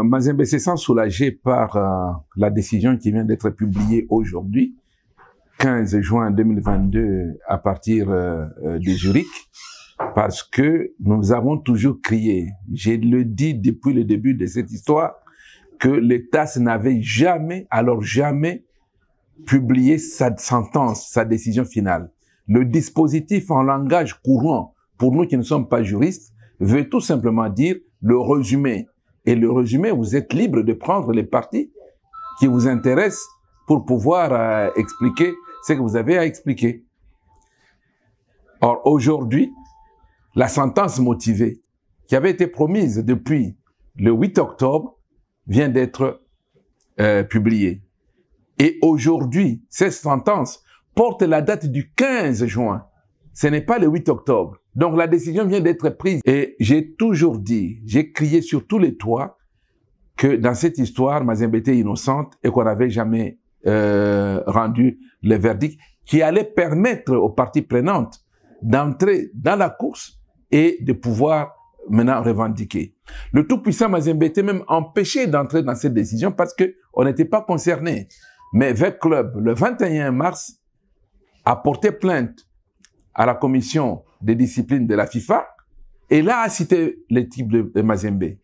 Mazembe se sent soulagé par la décision qui vient d'être publiée aujourd'hui, 15 juin 2022, à partir de Zurich, parce que nous avons toujours crié, je le dis depuis le début de cette histoire, que le TAS n'avait jamais, alors jamais, publié sa sentence, sa décision finale. Le dispositif en langage courant, pour nous qui ne sommes pas juristes, veut tout simplement dire le résumé. Et le résumé, vous êtes libre de prendre les parties qui vous intéressent pour pouvoir expliquer ce que vous avez à expliquer. Or, aujourd'hui, la sentence motivée qui avait été promise depuis le 8 octobre vient d'être publiée. Et aujourd'hui, cette sentence porte la date du 15 juin. Ce n'est pas le 8 octobre. Donc la décision vient d'être prise. Et j'ai toujours dit, j'ai crié sur tous les toits que dans cette histoire, Mazembe était innocente et qu'on n'avait jamais rendu le verdict qui allait permettre aux parties prenantes d'entrer dans la course et de pouvoir maintenant revendiquer. Le tout-puissant Mazembe était même empêché d'entrer dans cette décision parce qu'on n'était pas concerné. Mais VEC Club, le 21 mars, a porté plainte à la commission de discipline de la FIFA et là a cité l'équipe de Mazembe.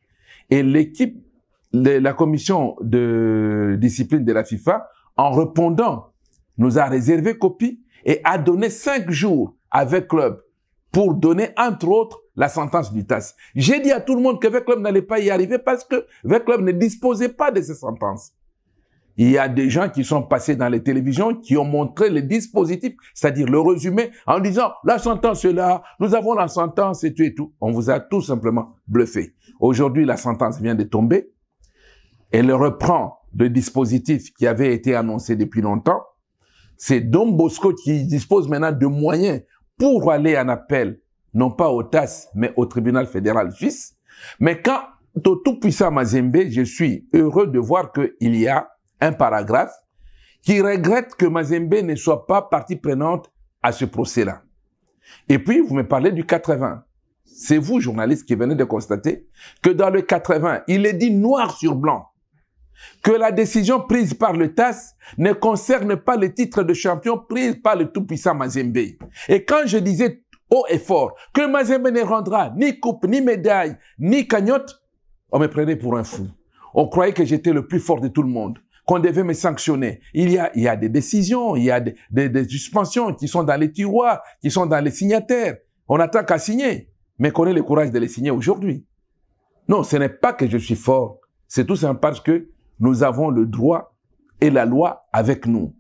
Et l'équipe de la commission de discipline de la FIFA, en répondant, nous a réservé copie et a donné 5 jours à VEC Club pour donner, entre autres, la sentence du TAS. J'ai dit à tout le monde que VEC Club n'allait pas y arriver parce que VEC Club ne disposait pas de ces sentences. Il y a des gens qui sont passés dans les télévisions qui ont montré le dispositif, c'est-à-dire le résumé, en disant « la sentence est là, nous avons la sentence et tout et tout ». On vous a tout simplement bluffé. Aujourd'hui, la sentence vient de tomber. Elle reprend le dispositif qui avait été annoncé depuis longtemps. C'est Don Bosco qui dispose maintenant de moyens pour aller en appel, non pas au TAS, mais au tribunal fédéral suisse. Mais quand au tout-puissant Mazembe, je suis heureux de voir qu'il y a un paragraphe qui regrette que Mazembe ne soit pas partie prenante à ce procès-là. Et puis, vous me parlez du 80. C'est vous, journaliste, qui venez de constater que dans le 80, il est dit noir sur blanc que la décision prise par le TAS ne concerne pas le titre de champion pris par le tout-puissant Mazembe. Et quand je disais haut et fort que Mazembe ne rendra ni coupe, ni médaille, ni cagnotte, on me prenait pour un fou. On croyait que j'étais le plus fort de tout le monde, qu'on devait me sanctionner. Il y a des décisions, il y a des suspensions qui sont dans les tiroirs, qui sont dans les signataires. On n'attend qu'à signer, mais qu'on ait le courage de les signer aujourd'hui. Non, ce n'est pas que je suis fort. C'est tout simplement parce que nous avons le droit et la loi avec nous.